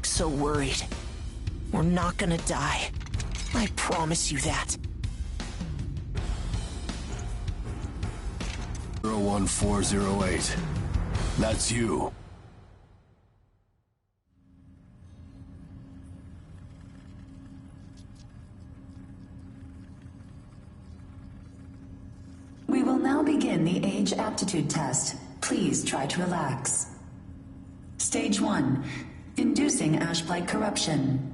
look so worried. We're not gonna die. I promise you that. 01408. That's you. We will now begin the age aptitude test. Please try to relax. Stage 1. Inducing Ashblight corruption.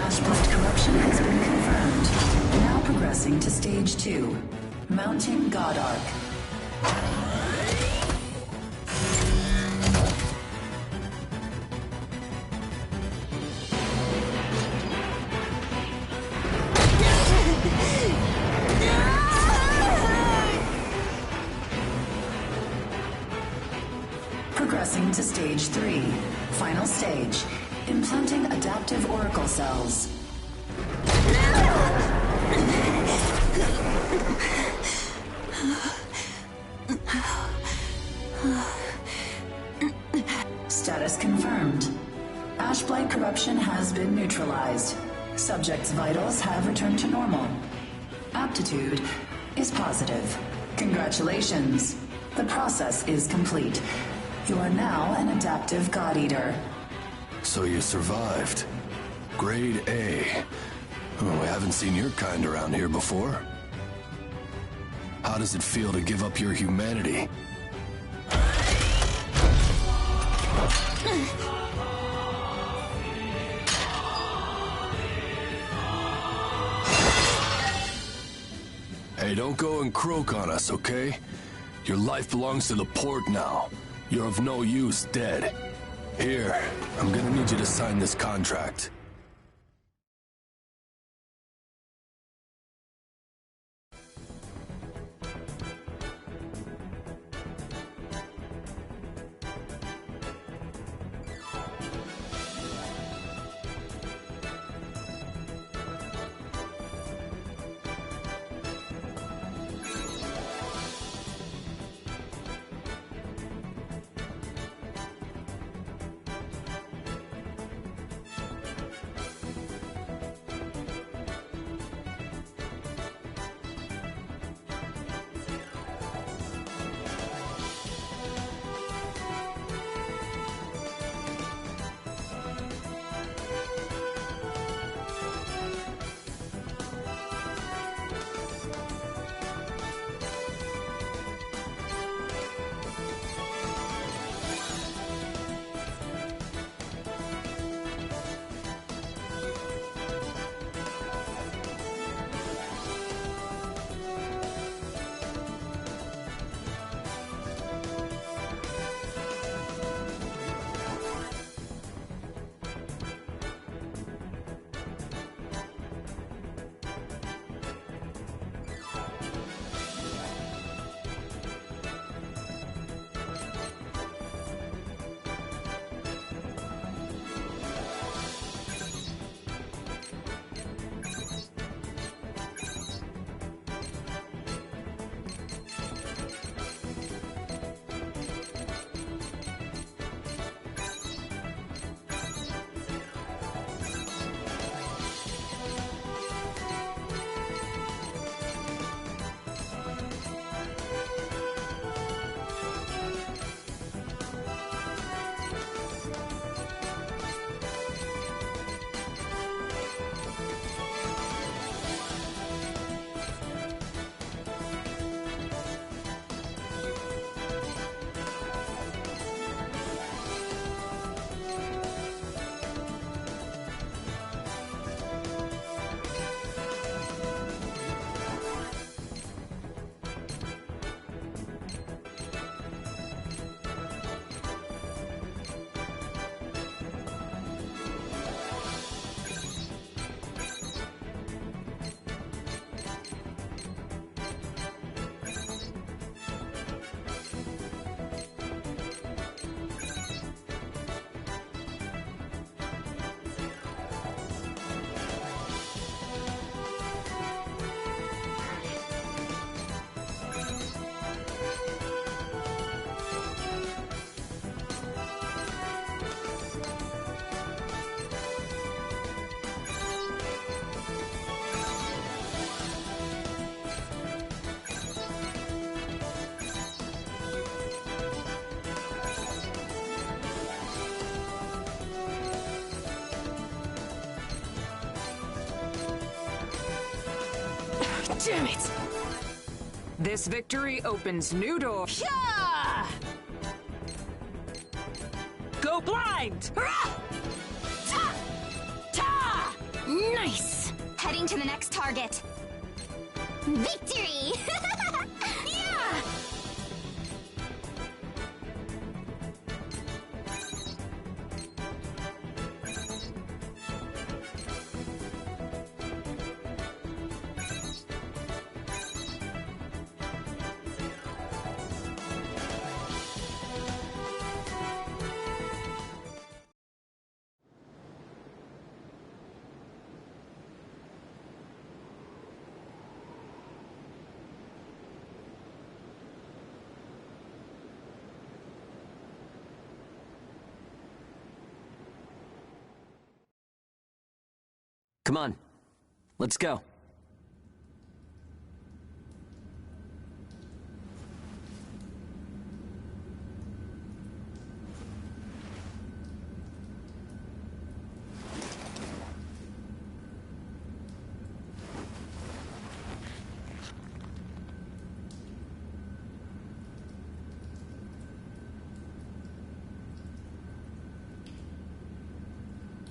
Ashblight corruption has been confirmed. Now progressing to Stage 2. Mounting God Arc. Progressing to Stage 3. Final stage. Implanting adaptive oracle cells. Status confirmed. Ashblight corruption has been neutralized. Subject's vitals have returned to normal. Aptitude is positive. Congratulations. The process is complete. You are now an adaptive God Eater. So you survived. Grade A. Oh, we haven't seen your kind around here before. How does it feel to give up your humanity? Hey, don't go and croak on us, okay? Your life belongs to the port now. You're of no use dead. Here, I'm gonna need you to sign this contract. Damn it! This victory opens new doors. Yeah! Go blind! Ta! Ta! Nice! Heading to the next target. Victory! Yeah! Come on, let's go.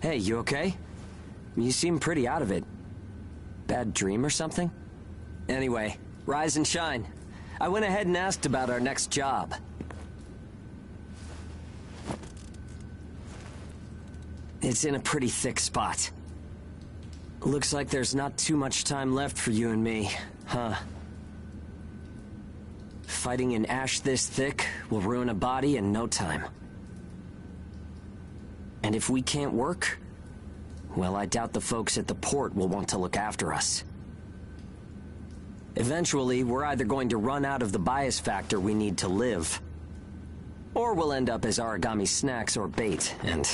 Hey, you okay? You seem pretty out of it. Bad dream or something? Anyway, rise and shine. I went ahead and asked about our next job. It's in a pretty thick spot. Looks like there's not too much time left for you and me, huh? Fighting an ash this thick will ruin a body in no time. And if we can't work, well, I doubt the folks at the port will want to look after us. Eventually, we're either going to run out of the bias factor we need to live, or we'll end up as origami snacks or bait, and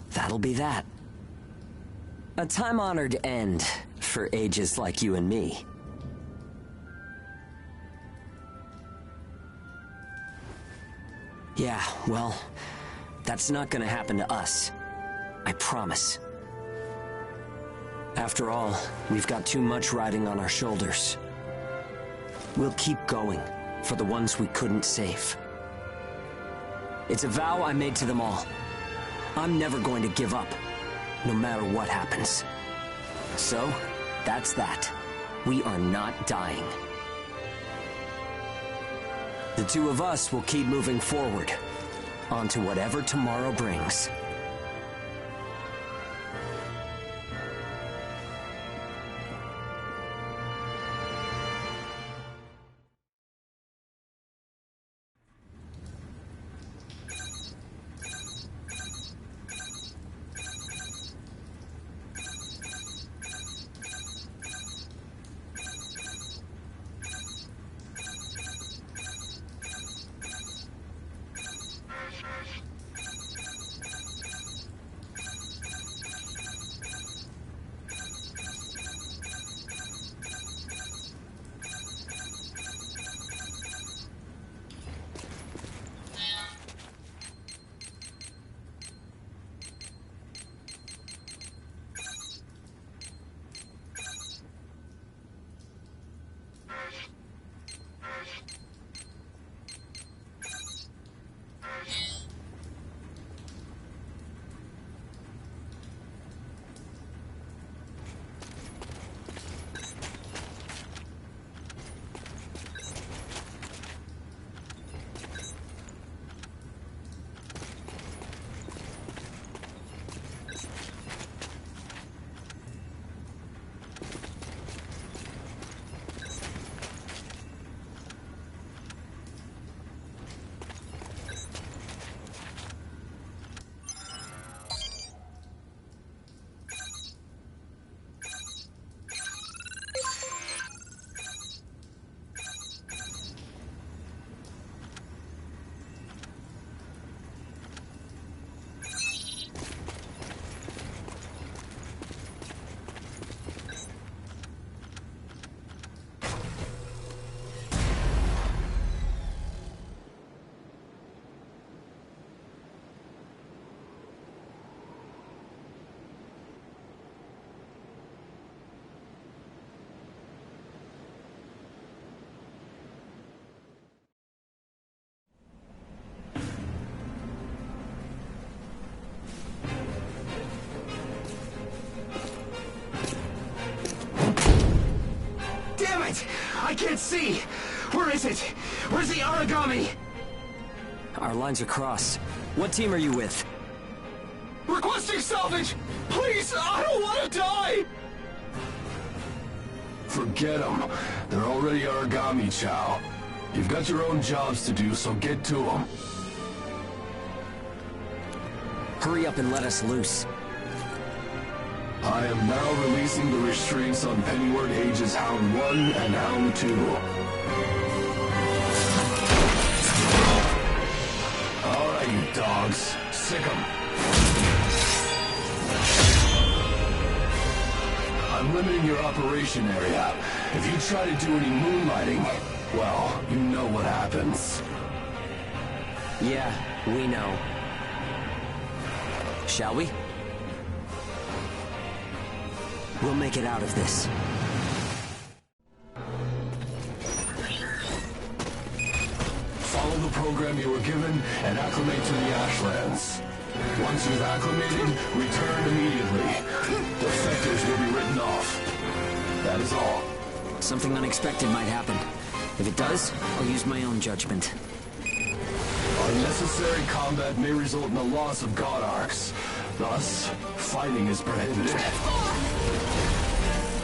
that'll be that. A time-honored end for ages like you and me. Yeah, well, that's not gonna happen to us. I promise. After all, we've got too much riding on our shoulders. We'll keep going for the ones we couldn't save. It's a vow I made to them all. I'm never going to give up, no matter what happens. So, that's that. We are not dying. The two of us will keep moving forward, on to whatever tomorrow brings. I can't see! Where is it? Where's the origami? Our lines are crossed. What team are you with? Requesting salvage! Please, I don't want to die! Forget them. They're already origami, Chow. You've got your own jobs to do, so get to them. Hurry up and let us loose. I am now releasing the restraints on Pennyward Ages Hound 1 and Hound 2. Alright, you dogs. Sick 'em. I'm limiting your operation area. If you try to do any moonlighting, well, you know what happens. Yeah, we know. Shall we? We'll make it out of this. Follow the program you were given and acclimate to the Ashlands. Once you've acclimated, return immediately. Defectors will be written off. That is all. Something unexpected might happen. If it does, I'll use my own judgment. Unnecessary combat may result in the loss of god arcs. Thus, fighting is prohibited.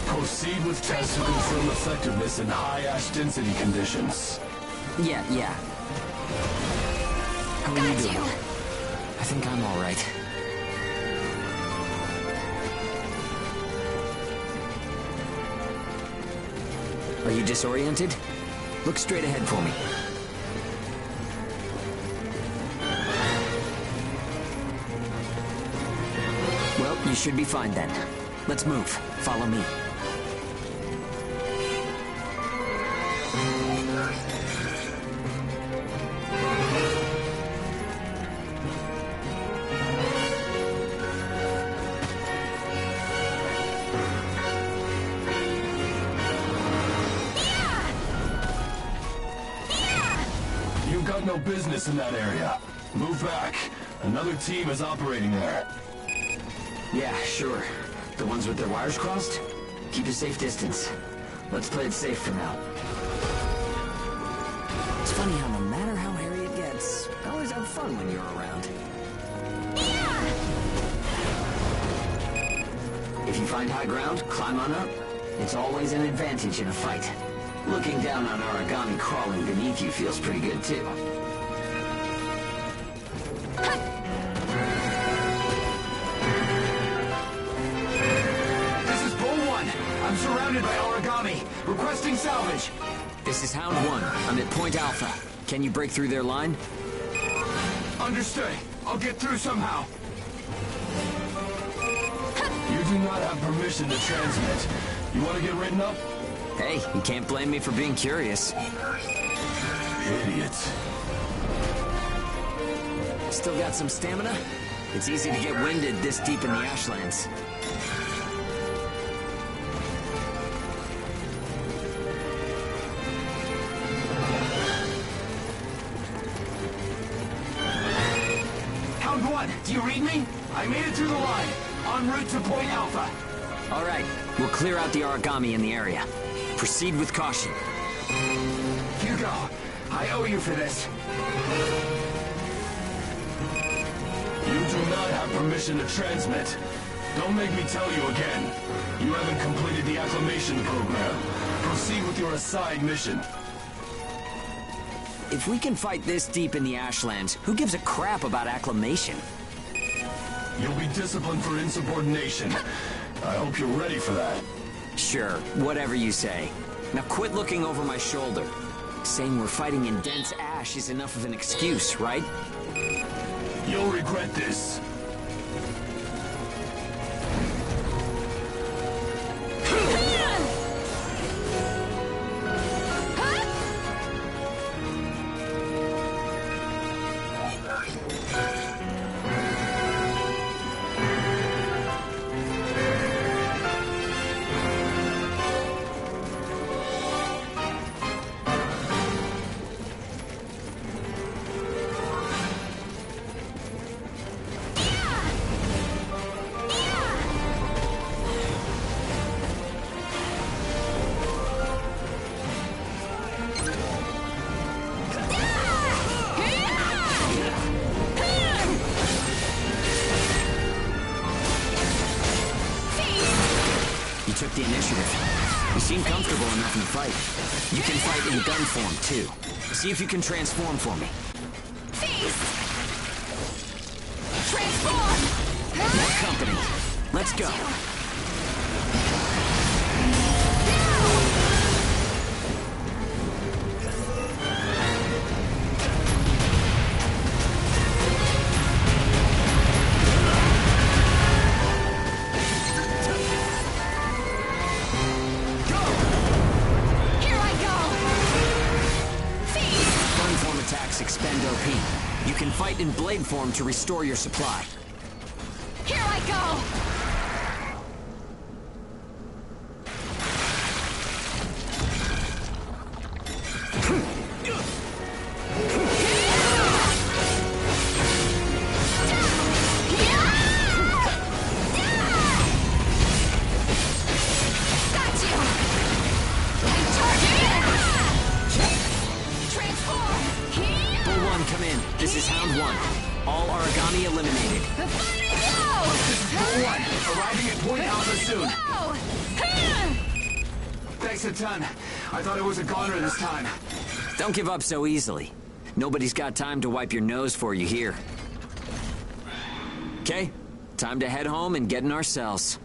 Proceed with tests to confirm effectiveness in high ash density conditions. Yeah. How are you doing? I think I'm all right. Are you disoriented? Look straight ahead for me. Well, you should be fine then. Let's move. Follow me. You've got no business in that area. Move back. Another team is operating there. Yeah, sure. The ones with their wires crossed? Keep a safe distance. Let's play it safe for now. It's funny how no matter how hairy it gets, I always have fun when you're around. If you find high ground, climb on up. It's always an advantage in a fight. Looking down on origami crawling beneath you feels pretty good, too. This is Bull 1. I'm surrounded by origami. Requesting salvage. This is Hound 1. I'm at Point Alpha. Can you break through their line? Understood. I'll get through somehow. You do not have permission to transmit. You want to get written up? Hey, you can't blame me for being curious. Idiot. Still got some stamina? It's easy to get winded this deep in the Ashlands. Hound 1, do you read me? I made it through the line. En route to Point Alpha. All right, we'll clear out the origami in the area. Proceed with caution. Hugo, I owe you for this. You do not have permission to transmit. Don't make me tell you again. You haven't completed the acclimation program. Proceed with your assigned mission. If we can fight this deep in the Ashlands, who gives a crap about acclimation? You'll be disciplined for insubordination. I hope you're ready for that. Sure, whatever you say. Now quit looking over my shoulder. Saying we're fighting in dense ash is enough of an excuse, right? You'll regret this. the initiative. You seem comfortable enough in the fight. You can fight in gun form, too. See if you can transform for me. Feast! Transform! More company. Let's go. Expend OP. You can fight in blade form to restore your supply. Here I go! This is round 1. All origami eliminated. Bull 1, arriving at Point Alpha soon. Thanks a ton. I thought it was a goner this time. Don't give up so easily. Nobody's got time to wipe your nose for you here. Okay, time to head home and get in our cells.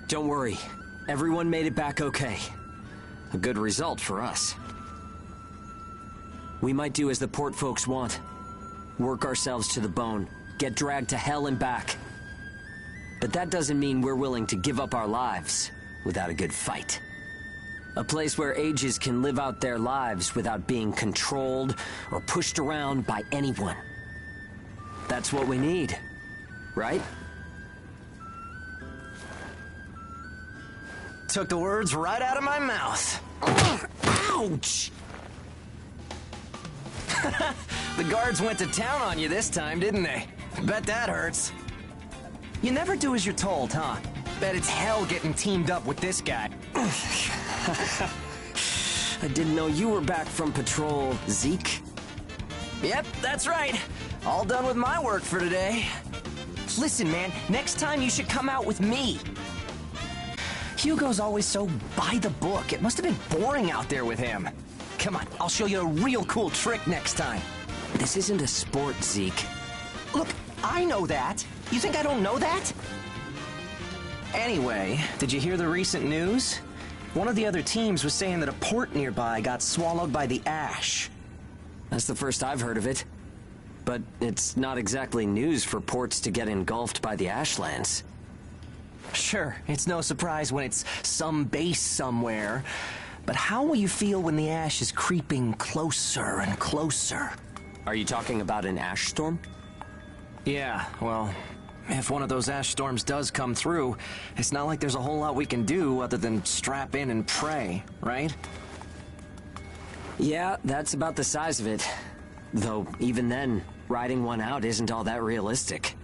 Don't worry. Everyone made it back okay. A good result for us. We might do as the port folks want. Work ourselves to the bone. Get dragged to hell and back. But that doesn't mean we're willing to give up our lives without a good fight. A place where ages can live out their lives without being controlled or pushed around by anyone. That's what we need, right? Took the words right out of my mouth. Ouch! The guards went to town on you this time, didn't they? Bet that hurts. You never do as you're told, huh? Bet it's hell getting teamed up with this guy. I didn't know you were back from patrol, Zeke. Yep, that's right. All done with my work for today. Listen, man, next time you should come out with me. Hugo's always so by the book. It must have been boring out there with him. Come on, I'll show you a real cool trick next time. This isn't a sport, Zeke. Look, I know that. You think I don't know that? Anyway, did you hear the recent news? One of the other teams was saying that a port nearby got swallowed by the ash. That's the first I've heard of it. But it's not exactly news for ports to get engulfed by the ashlands. Sure, it's no surprise when it's some base somewhere. But how will you feel when the ash is creeping closer and closer? Are you talking about an ash storm? Yeah, well, if one of those ash storms does come through, it's not like there's a whole lot we can do other than strap in and pray, right? Yeah, that's about the size of it. Though, even then, riding one out isn't all that realistic.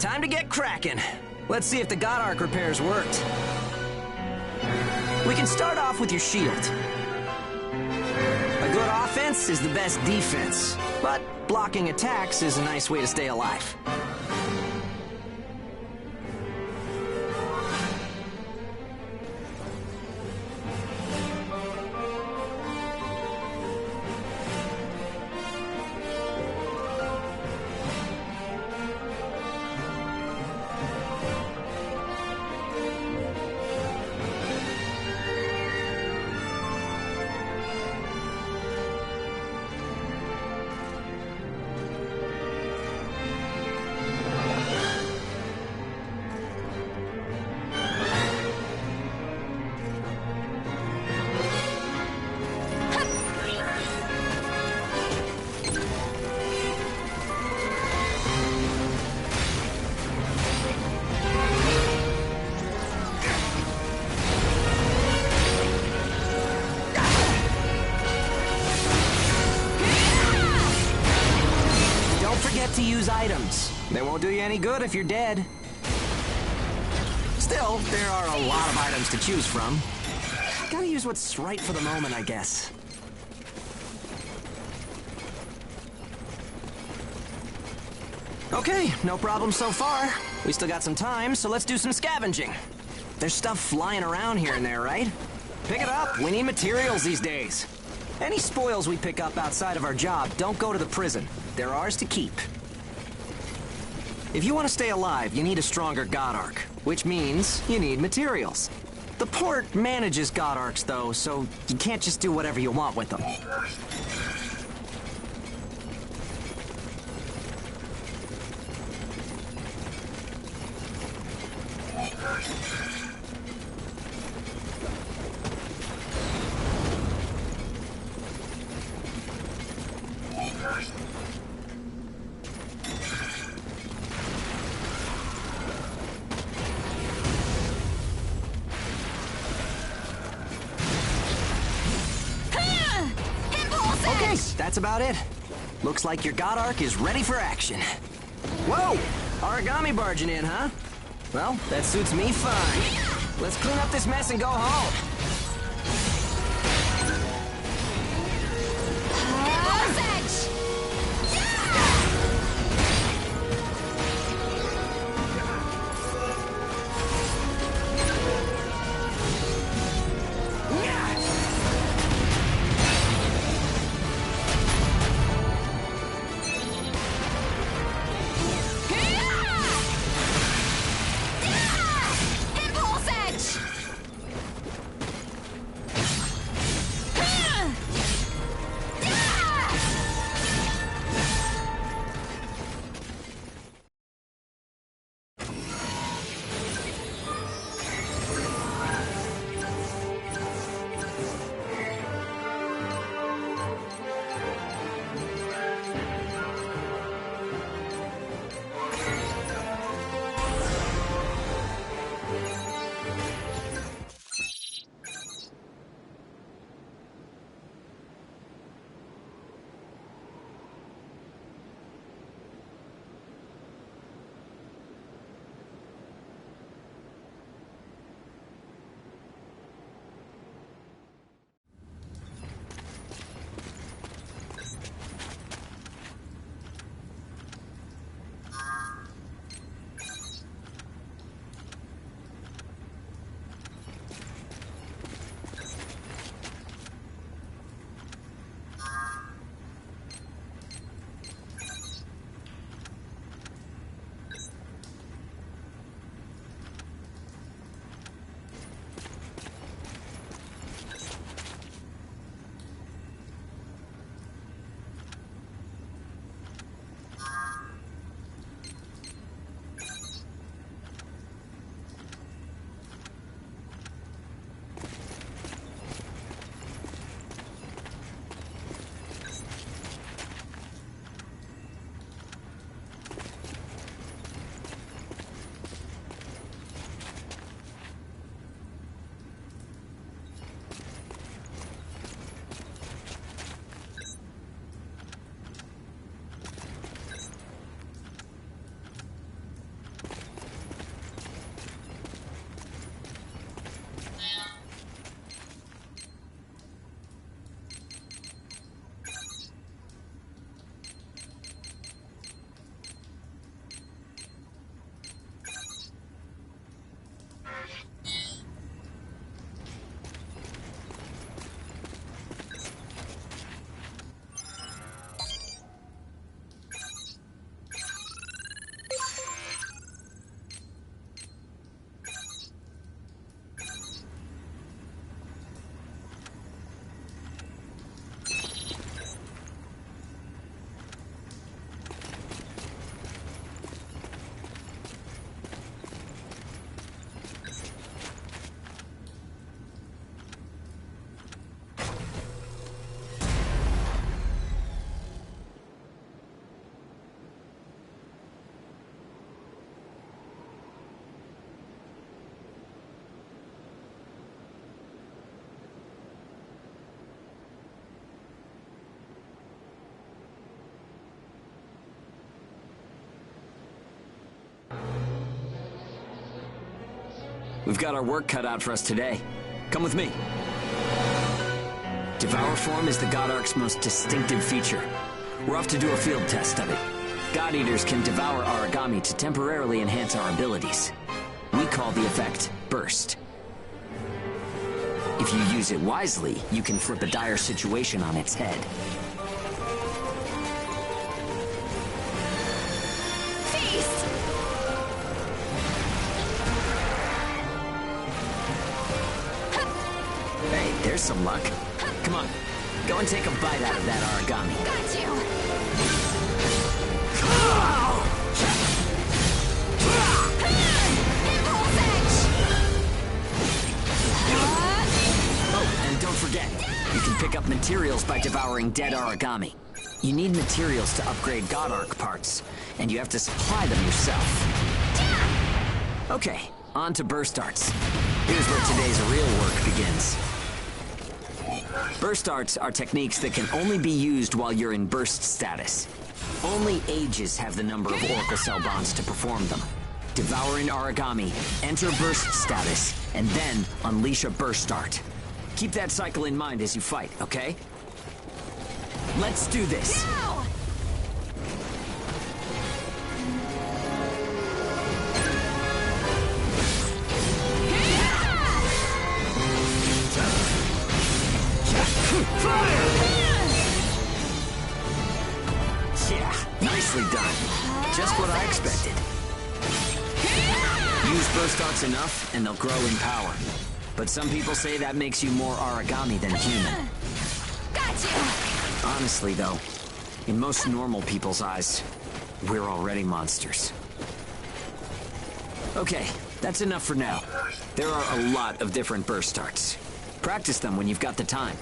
Time to get cracking. Let's see if the God Arc repairs worked. We can start off with your shield. A good offense is the best defense, but blocking attacks is a nice way to stay alive. To use items. They won't do you any good if you're dead. Still, there are a lot of items to choose from. Gotta use what's right for the moment, I guess. Okay, no problem so far. We still got some time, so let's do some scavenging. There's stuff flying around here and there, right? Pick it up. We need materials these days. Any spoils we pick up outside of our job don't go to the prison. They're ours to keep. If you want to stay alive, you need a stronger God Arc, which means you need materials. The port manages God Arcs, though, so you can't just do whatever you want with them. Okay, that's about it. Looks like your God Arc is ready for action. Whoa! Origami barging in, huh? Well, that suits me fine. Let's clean up this mess and go home. We've got our work cut out for us today. Come with me. Devour form is the God Ark's most distinctive feature. We're off to do a field test of it. God Eaters can devour origami to temporarily enhance our abilities. We call the effect Burst. If you use it wisely, you can flip a dire situation on its head. Feast! Hey, there's some luck. Come on, go and take a bite out of that origami. Got you! Impulse edge! Oh, and don't forget, you can pick up materials by devouring dead origami. You need materials to upgrade God Arc parts, and you have to supply them yourself. Okay, on to burst arts. Here's where today's real work begins. Burst arts are techniques that can only be used while you're in burst status. Only ages have the number of Oracle Cell bonds to perform them. Devour an origami, enter burst status, and then unleash a burst art. Keep that cycle in mind as you fight, okay? Let's do this! Now! Yeah, nicely done. Just what I expected. Use burst arts enough, and they'll grow in power. But some people say that makes you more origami than human. Got you! Honestly, though, in most normal people's eyes, we're already monsters. Okay, that's enough for now. There are a lot of different burst arts. Practice them when you've got the time.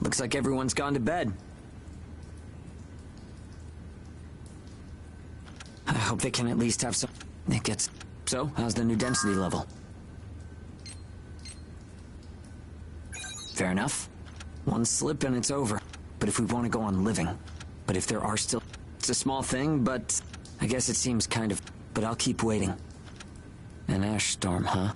Looks like everyone's gone to bed. I hope they can at least have some... It gets... So, how's the new density level? Fair enough. One slip and it's over. But if we want to go on living... But if there are still... It's a small thing, but... I guess it seems kind of... But I'll keep waiting. An ash storm, huh?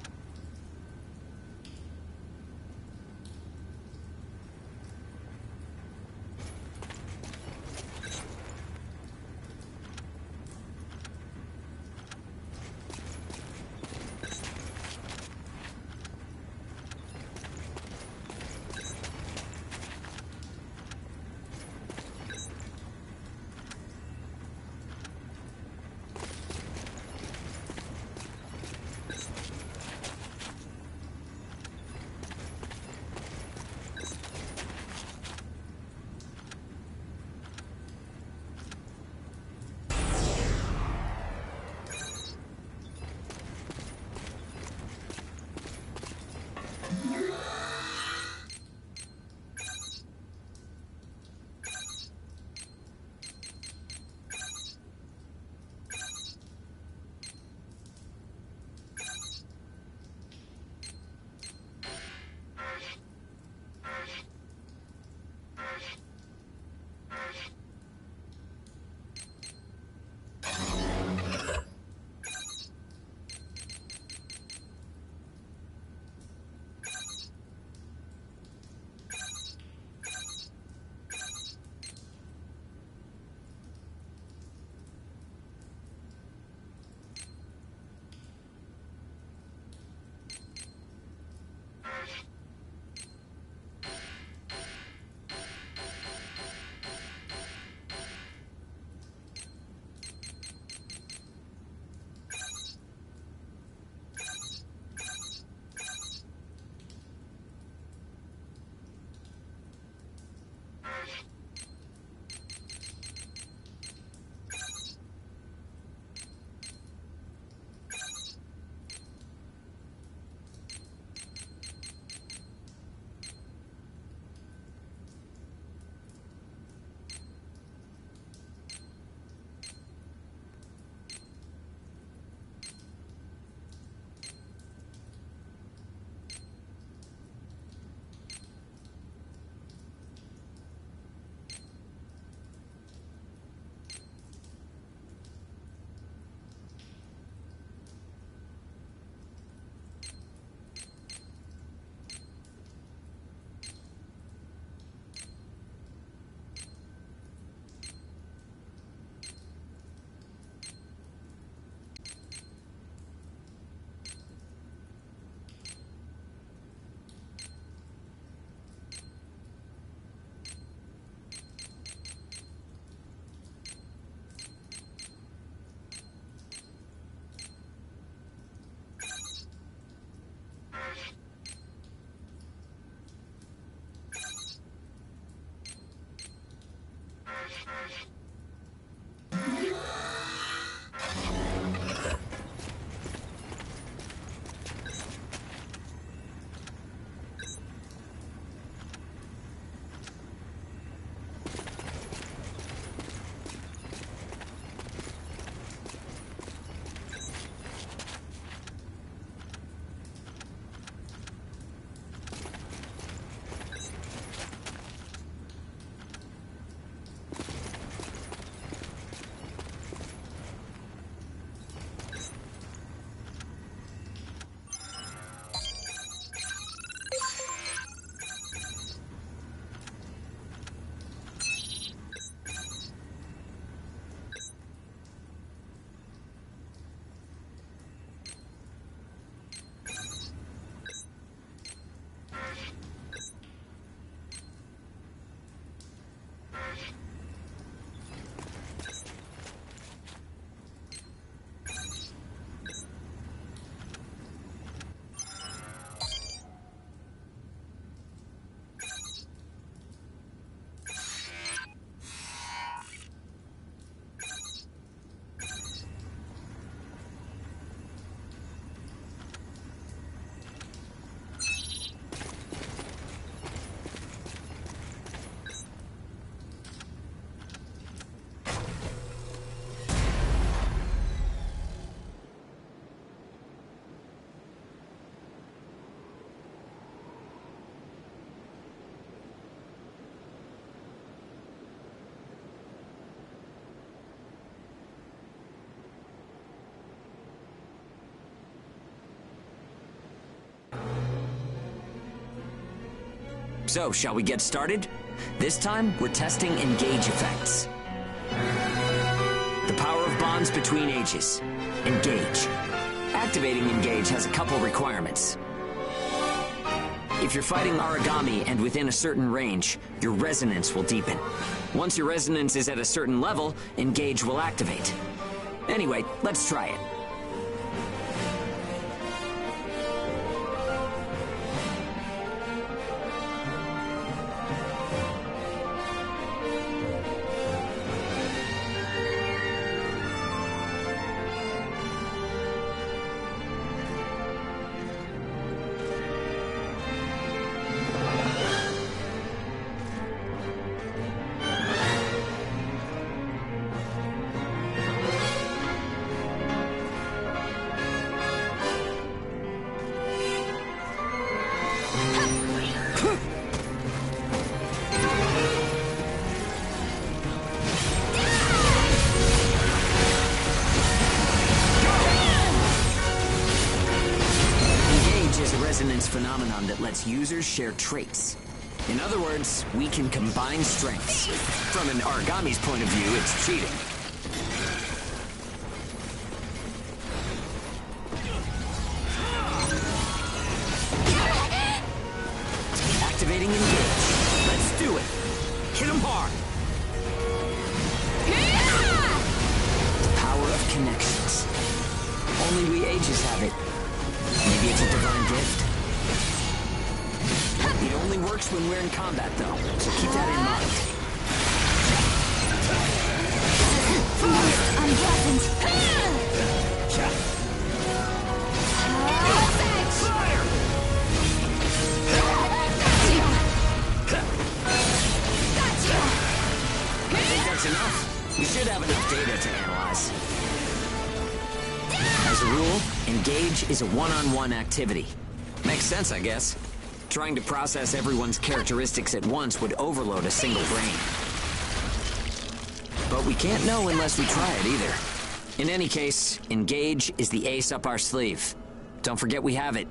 So, shall we get started? This time, we're testing engage effects. The power of bonds between ages. Engage. Activating engage has a couple requirements. If you're fighting origami and within a certain range, your resonance will deepen. Once your resonance is at a certain level, engage will activate. Anyway, let's try it. Phenomenon that lets users share traits. In other words, we can combine strengths. From an origami's point of view, it's cheating. Activating engage. Let's do it. Hit him hard. The power of connections. Only we ages have it. Maybe it's a divine gift. It only works when we're in combat, though, so keep that in mind. I'm blessed. Fire! I think that's enough. We should have enough data to analyze. As a rule, engage is a one-on-one activity. Makes sense, I guess. Trying to process everyone's characteristics at once would overload a single brain. But we can't know unless we try it either. In any case, engage is the ace up our sleeve. Don't forget we have it.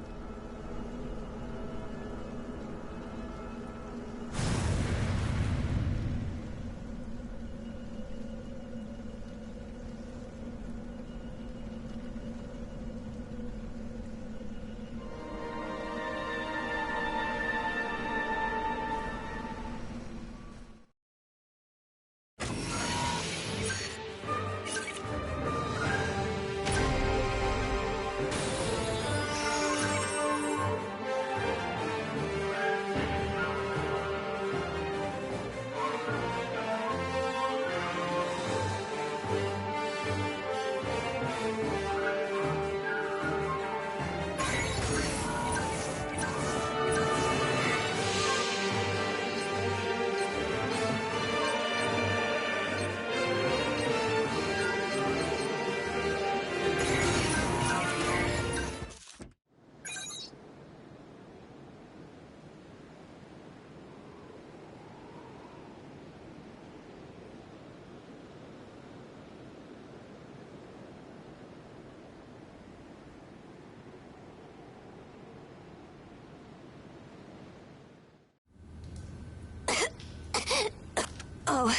Oh,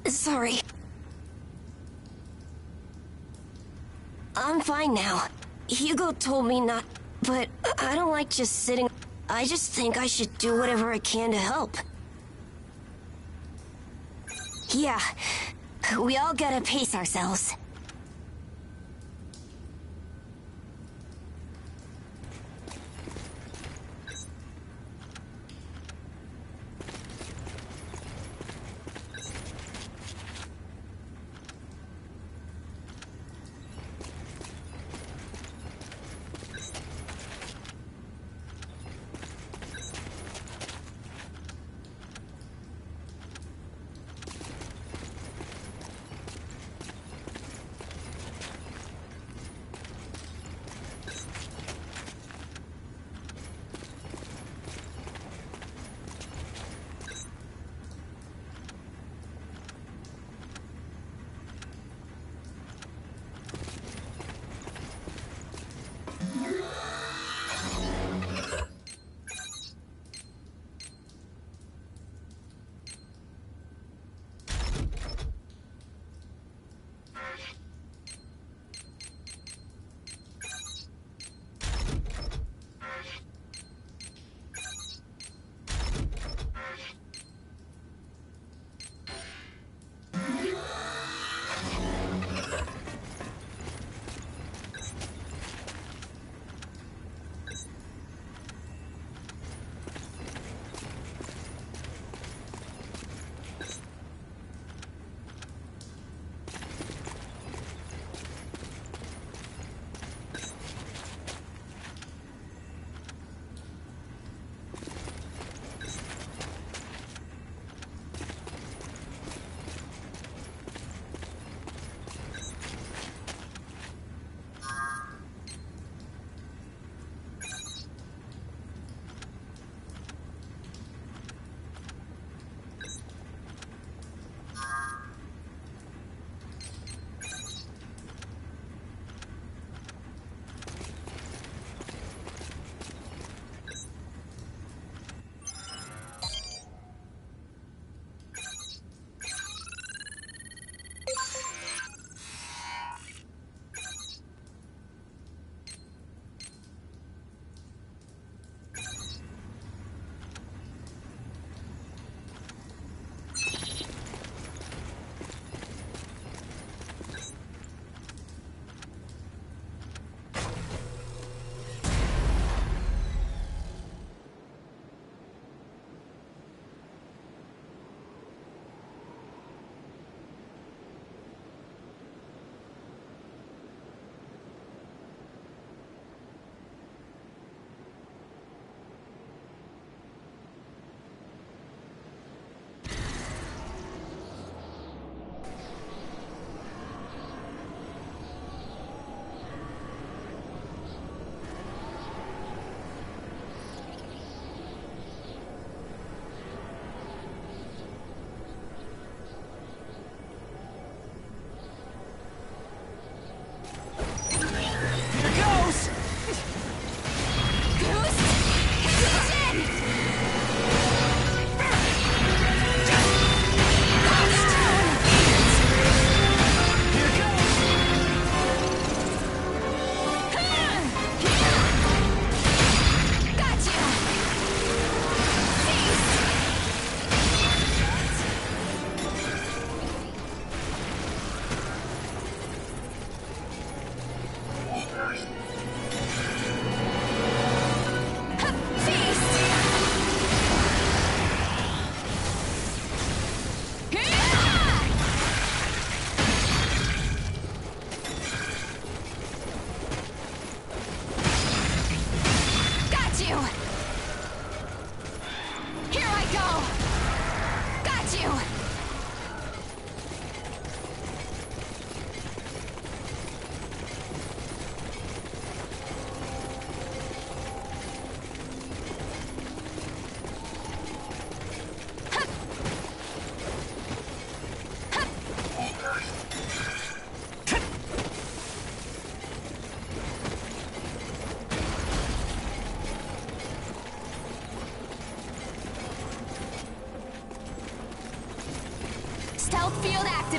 sorry. I'm fine now. Hugo told me not, but I don't like just sitting. I just think I should do whatever I can to help. Yeah, we all gotta pace ourselves.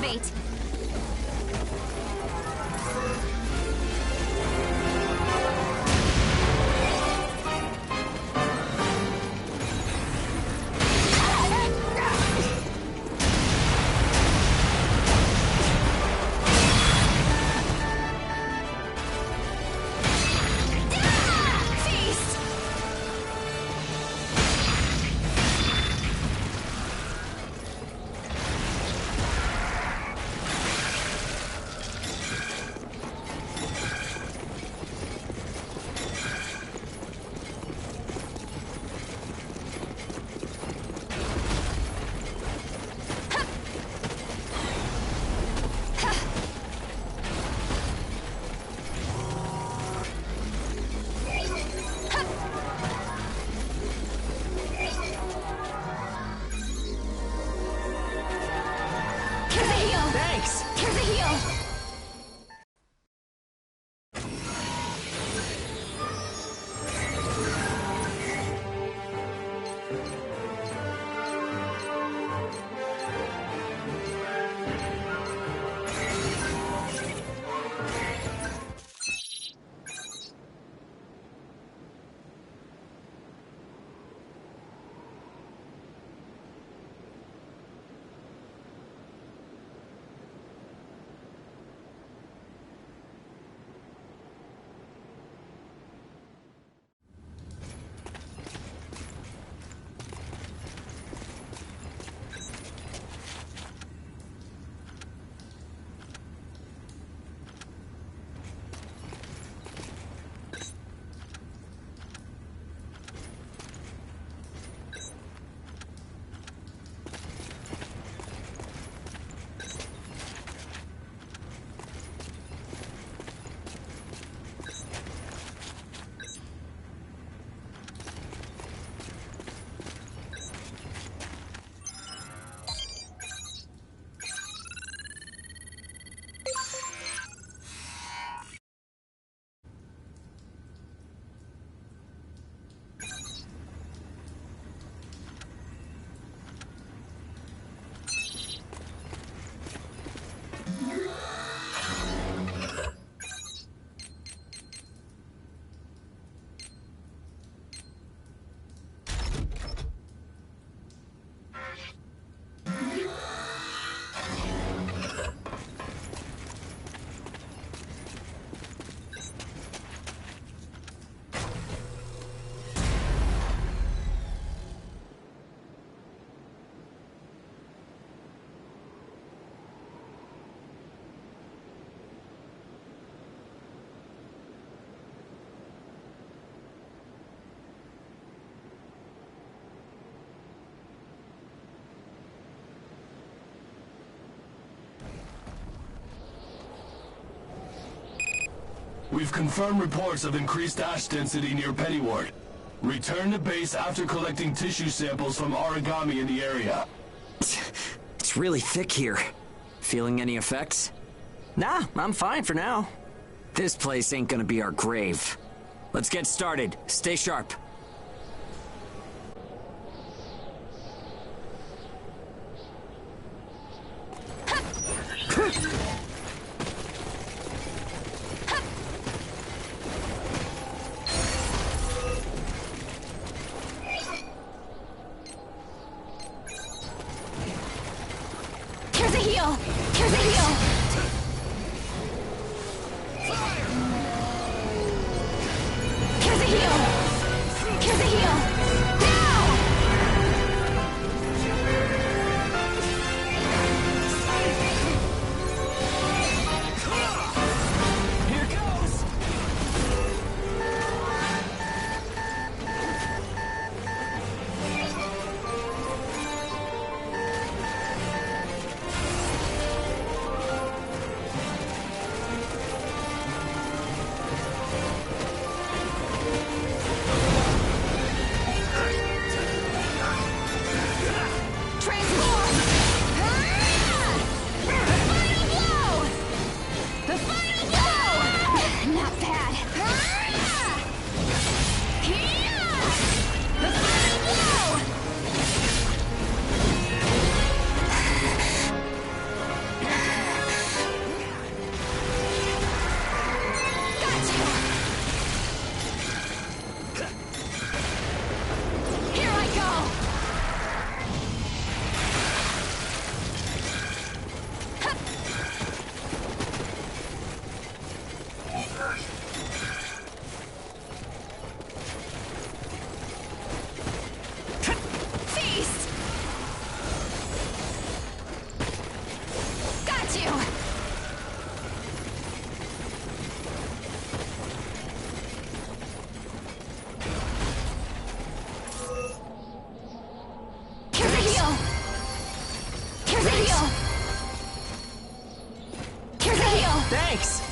activate. Thanks! Here's a heal! We've confirmed reports of increased ash density near Pennyward. Return to base after collecting tissue samples from origami in the area. It's really thick here. Feeling any effects? Nah, I'm fine for now. This place ain't gonna be our grave. Let's get started. Stay sharp. Here's a heal! Here's a heal! Here's a heal! Thanks!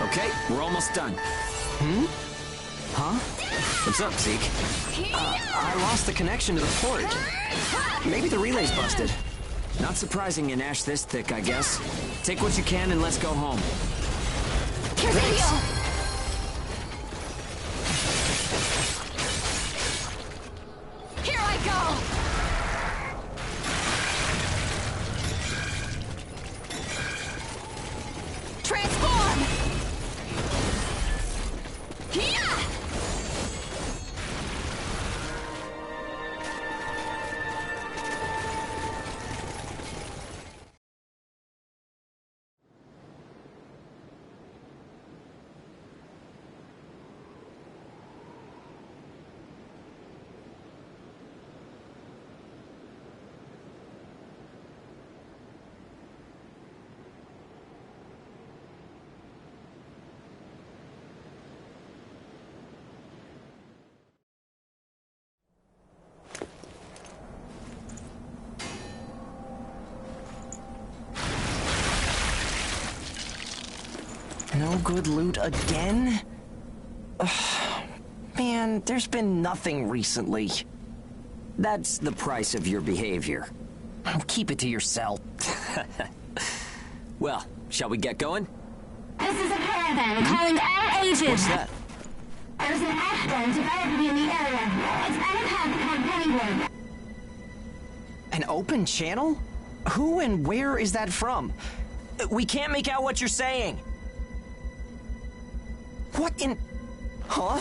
Okay, we're almost done. Huh? What's up, Zeke? I lost the connection to the port. Maybe the relay's busted. Not surprising in ash this thick, I guess. Take what you can and let's go home. Thanks. Here I go! Transform! Yeah! No good loot again? Ugh, man, there's been nothing recently. That's the price of your behavior. Keep it to yourself. Well, shall we get going? This is a caravan calling all ages. What's that? There's an ash storm developing in the area. It's unaccounted for anywhere. An open channel? Who and where is that from? We can't make out what you're saying. What in... Huh?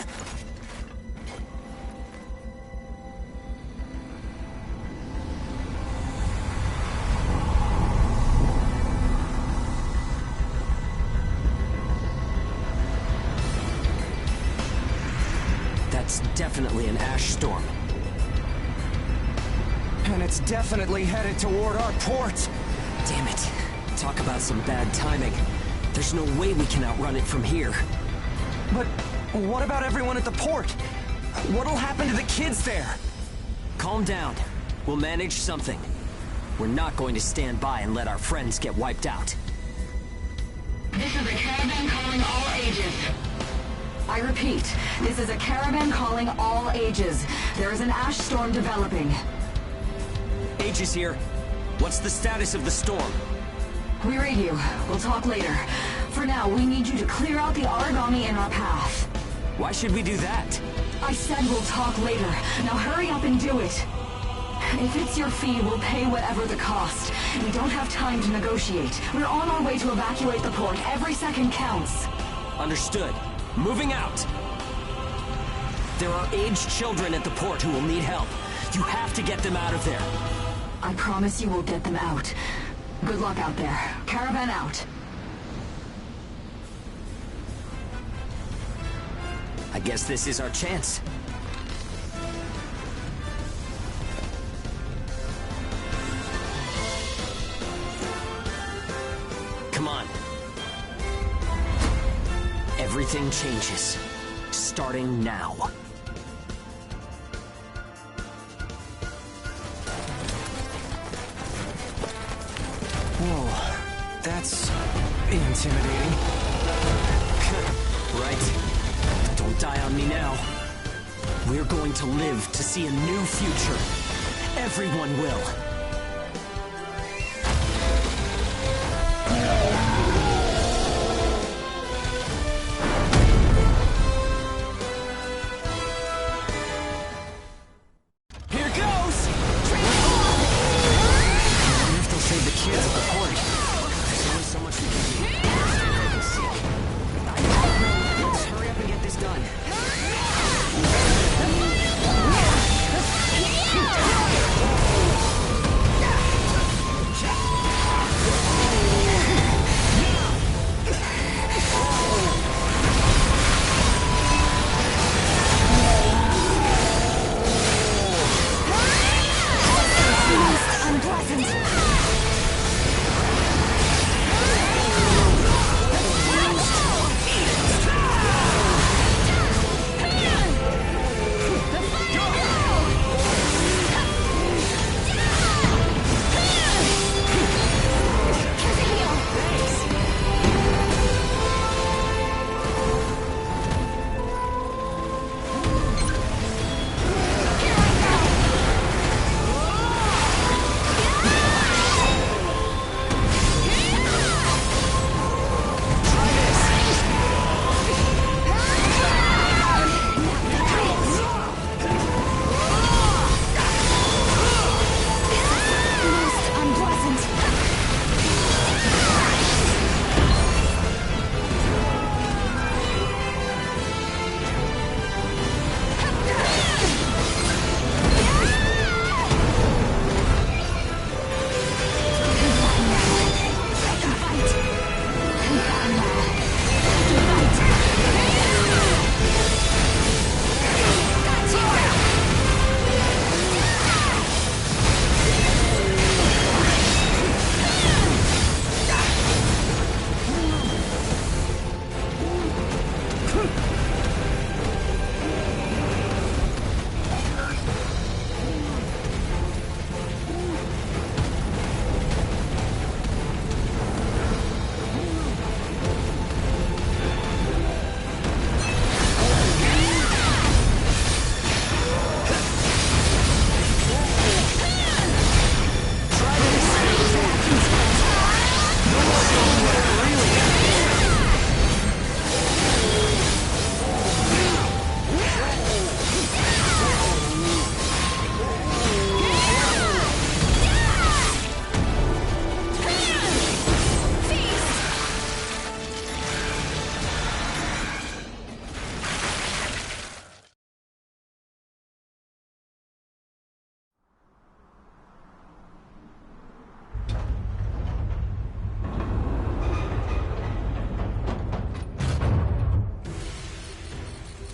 That's definitely an ash storm. And it's definitely headed toward our port. Damn it. Talk about some bad timing. There's no way we can outrun it from here. But what about everyone at the port? What'll happen to the kids there? Calm down. We'll manage something. We're not going to stand by and let our friends get wiped out. This is a caravan calling all ages. I repeat, this is a caravan calling all ages. There is an ash storm developing. Aegis here. What's the status of the storm? We read you. We'll talk later. For now, we need you to clear out the origami in our path. Why should we do that? I said we'll talk later. Now hurry up and do it. If it's your fee, we'll pay whatever the cost. We don't have time to negotiate. We're on our way to evacuate the port. Every second counts. Understood. Moving out. There are aged children at the port who will need help. You have to get them out of there. I promise you we'll get them out. Good luck out there. Caravan out. I guess this is our chance. Come on. Everything changes. Starting now. Whoa, that's intimidating. Right? Don't die on me now. We're going to live to see a new future. Everyone will.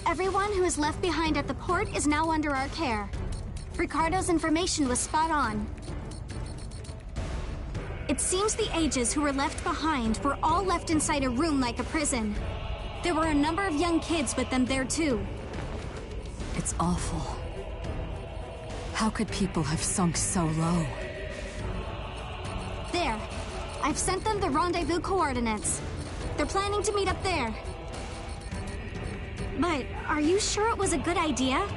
Everyone who is left behind at the port is now under our care. Ricardo's information was spot on. It seems the ages who were left behind were all left inside a room like a prison. There were a number of young kids with them there too. It's awful. How could people have sunk so low? There. I've sent them the rendezvous coordinates. They're planning to meet up there. But are you sure it was a good idea?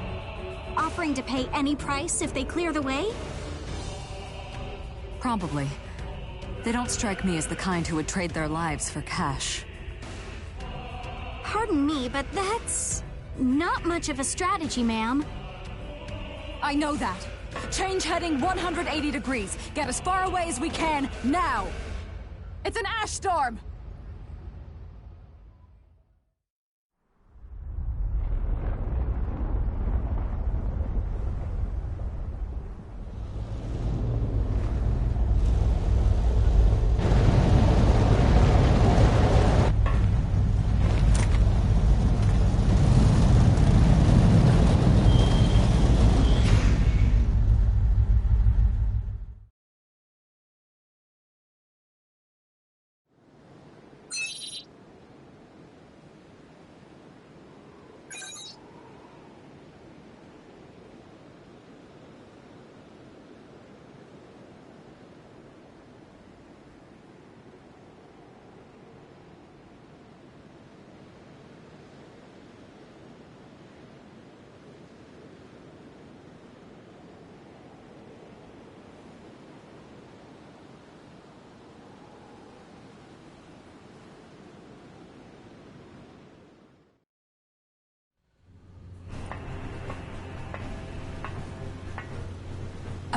Offering to pay any price if they clear the way? Probably. They don't strike me as the kind who would trade their lives for cash. Pardon me, but that's not much of a strategy, ma'am. I know that. Change heading 180 degrees. Get as far away as we can, now! It's an ash storm!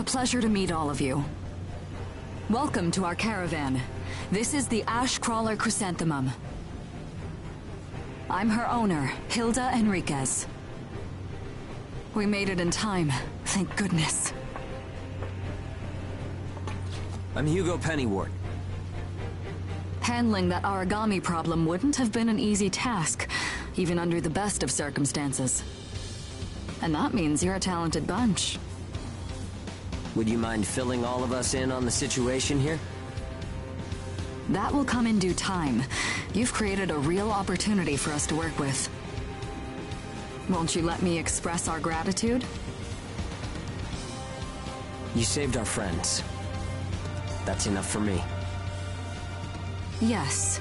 pleasure to meet all of you. Welcome to our caravan. This is the Ash Crawler Chrysanthemum. I'm her owner, Hilda Enriquez. We made it in time, thank goodness. I'm Hugo Pennywort. Handling that origami problem wouldn't have been an easy task, even under the best of circumstances. And that means you're a talented bunch. Would you mind filling all of us in on the situation here? That will come in due time. You've created a real opportunity for us to work with. Won't you let me express our gratitude? You saved our friends. That's enough for me. Yes.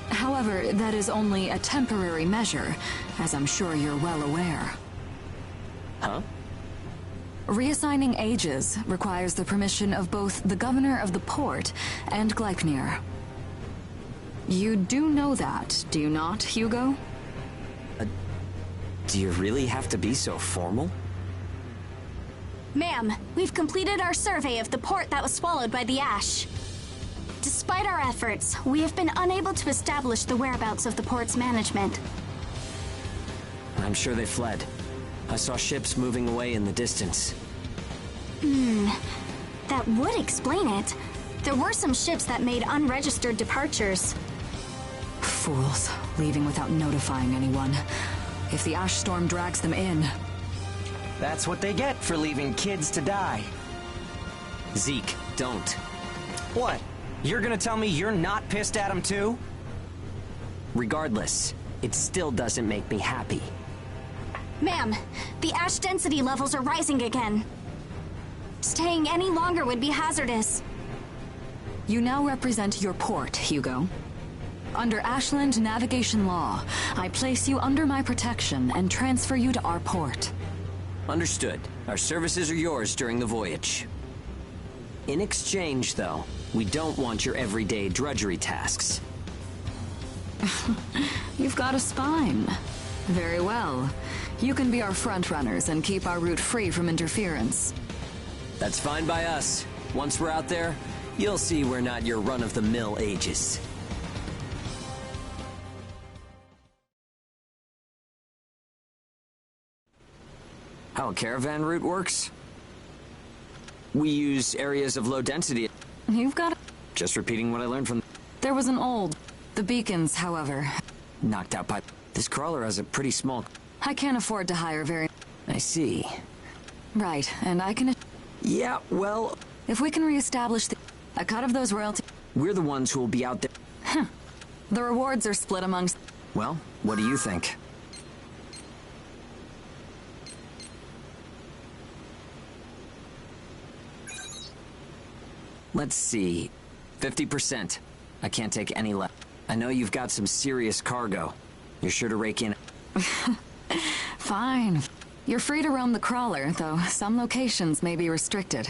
However, that is only a temporary measure, as I'm sure you're well aware. Huh? Reassigning ages requires the permission of both the governor of the port and Gleipnir. You do know that, do you not, Hugo? Do you really have to be so formal? Ma'am, we've completed our survey of the port that was swallowed by the ash. Despite our efforts, we have been unable to establish the whereabouts of the port's management. I'm sure they fled. I saw ships moving away in the distance. That would explain it. There were some ships that made unregistered departures. Fools, leaving without notifying anyone. If the ash storm drags them in... That's what they get for leaving kids to die. Zeke, don't. What? You're gonna tell me you're not pissed at them too? Regardless, it still doesn't make me happy. Ma'am, the ash density levels are rising again. Staying any longer would be hazardous. You now represent your port, Hugo. Under Ashland navigation law, I place you under my protection and transfer you to our port. Understood. Our services are yours during the voyage. In exchange, though, we don't want your everyday drudgery tasks. You've got a spine. Very well. You can be our front runners and keep our route free from interference. That's fine by us. Once we're out there, you'll see we're not your run-of-the-mill ages. How a caravan route works? We use areas of low density. You've got... Just repeating what I learned from... There was an old... The beacons, however... Knocked out by... This crawler has a pretty small... I can't afford to hire very... I see. Right, and I can... Yeah, well... If we can reestablish a cut of those royalties... We're the ones who will be out there... Huh. The rewards are split amongst... Well, what do you think? Let's see... 50%. I can't take any less. I know you've got some serious cargo. You're sure to rake in... Fine. You're free to roam the crawler, though some locations may be restricted.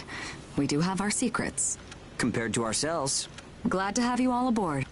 We do have our secrets. Compared to ourselves. Glad to have you all aboard.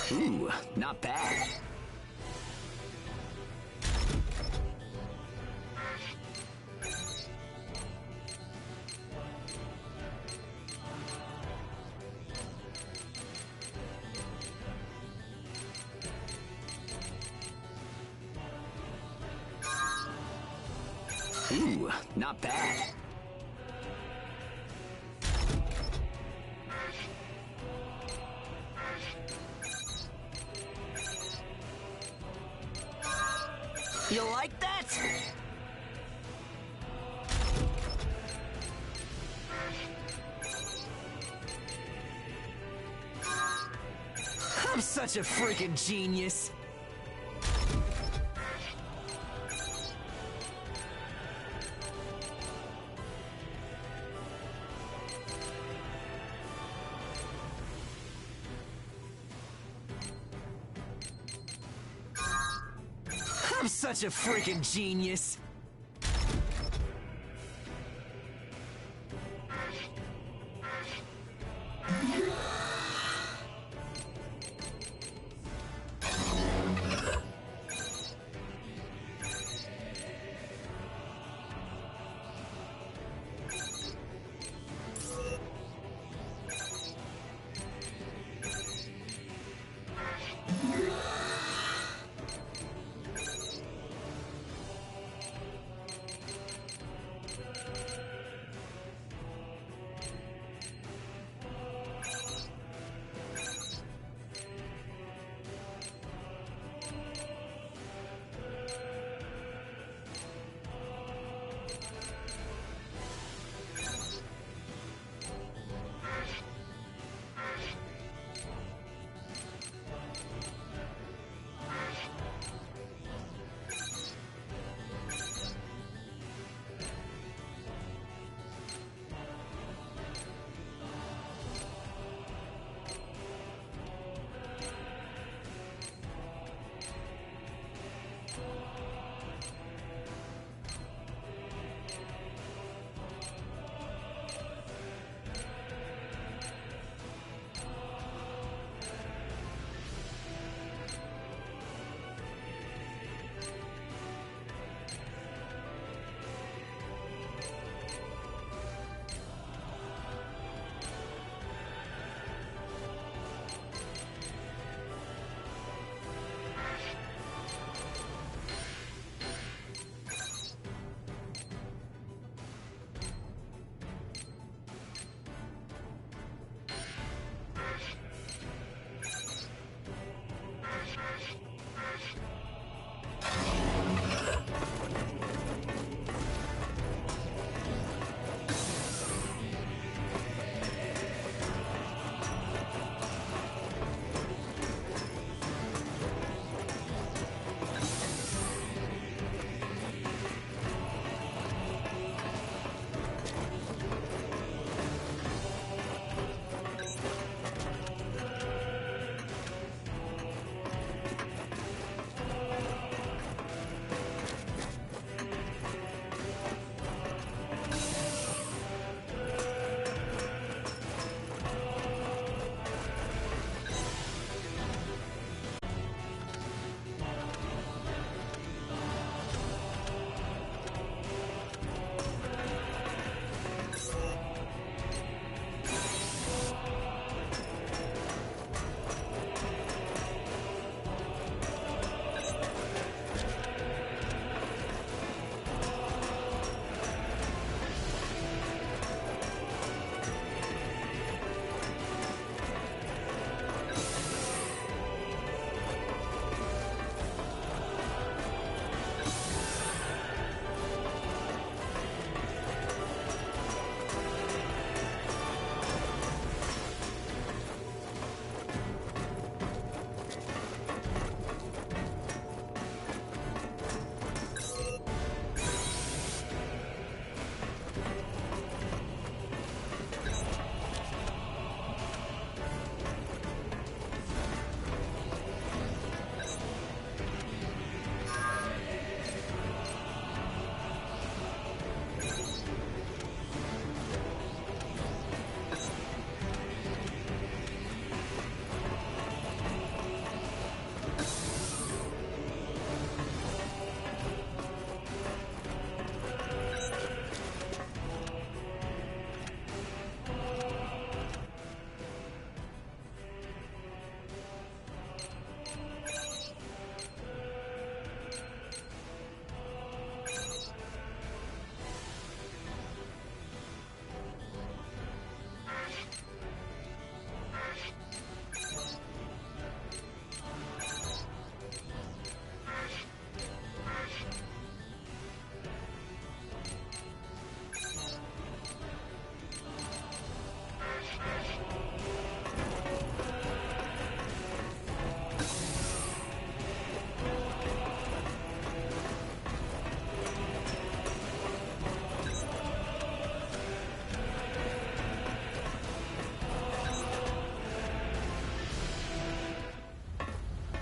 Ooh, not bad. Ooh, not bad. You like that? I'm such a freaking genius. I'm such a freaking genius.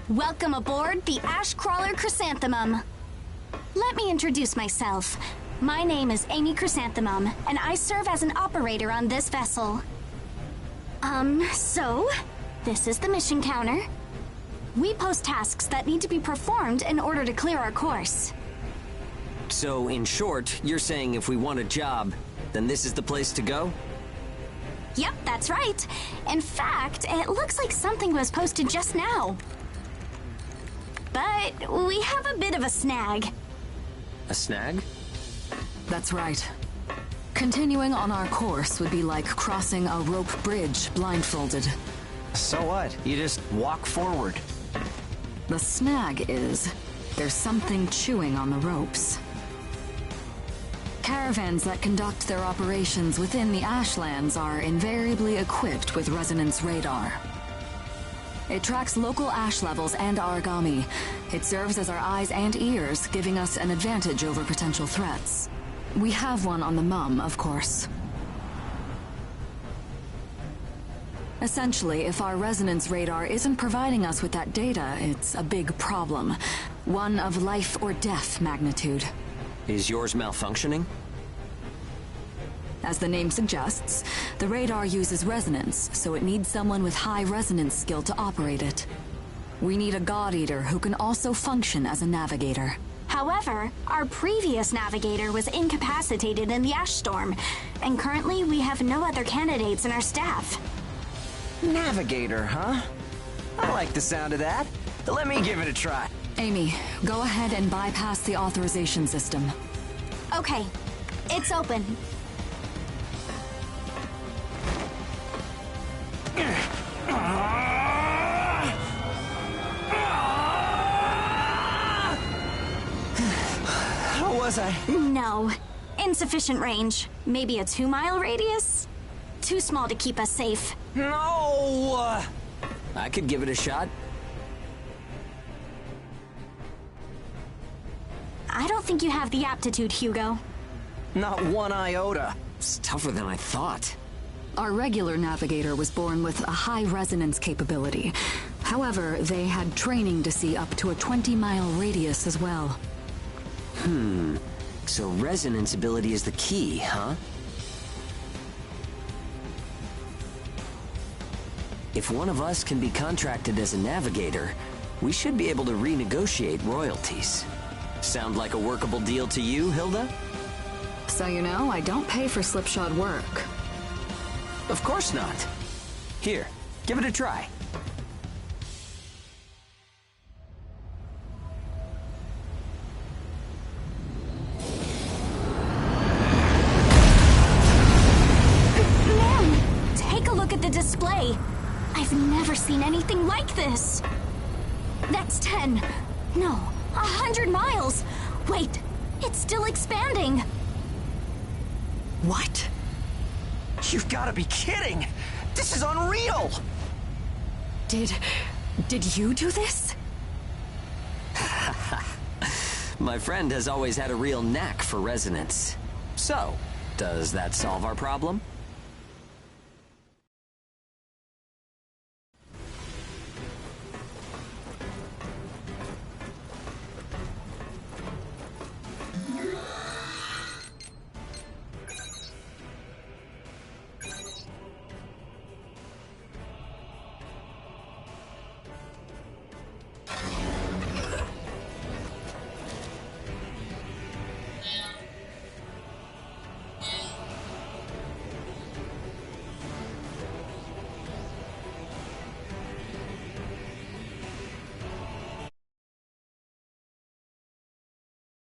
Welcome aboard the Ash Crawler Chrysanthemum. Let me introduce myself. My name is Amy Chrysanthemum, and I serve as an operator on this vessel. So, this is the mission counter. We post tasks that need to be performed in order to clear our course. So, in short, you're saying if we want a job, then this is the place to go? Yep, that's right. In fact, it looks like something was posted just now. But we have a bit of a snag. A snag? That's right. Continuing on our course would be like crossing a rope bridge blindfolded. So what? You just walk forward. The snag is, there's something chewing on the ropes. Caravans that conduct their operations within the Ashlands are invariably equipped with resonance radar. It tracks local ash levels and origami. It serves as our eyes and ears, giving us an advantage over potential threats. We have one on the Mum, of course. Essentially, if our resonance radar isn't providing us with that data, it's a big problem. One of life or death magnitude. Is yours malfunctioning? As the name suggests, the radar uses resonance, so it needs someone with high resonance skill to operate it. We need a God Eater who can also function as a navigator. However, our previous navigator was incapacitated in the ash storm, and currently we have no other candidates in our staff. Navigator, huh? I like the sound of that. Let me give it a try. Amy, go ahead and bypass the authorization system. Okay, it's open. How was I? No. Insufficient range. Maybe a 2-mile radius? Too small to keep us safe. No! I could give it a shot. I don't think you have the aptitude, Hugo. Not one iota. It's tougher than I thought. Our regular navigator was born with a high resonance capability. However, they had training to see up to a 20-mile radius as well. So resonance ability is the key, huh? If one of us can be contracted as a navigator, we should be able to renegotiate royalties. Sound like a workable deal to you, Hilda? So you know, I don't pay for slipshod work. Of course not. Here, give it a try. Man, take a look at the display. I've never seen anything like this. That's 10. No, 100 miles. Wait, it's still expanding. What? You've got to be kidding! This is unreal! Did you do this? My friend has always had a real knack for resonance. So, does that solve our problem?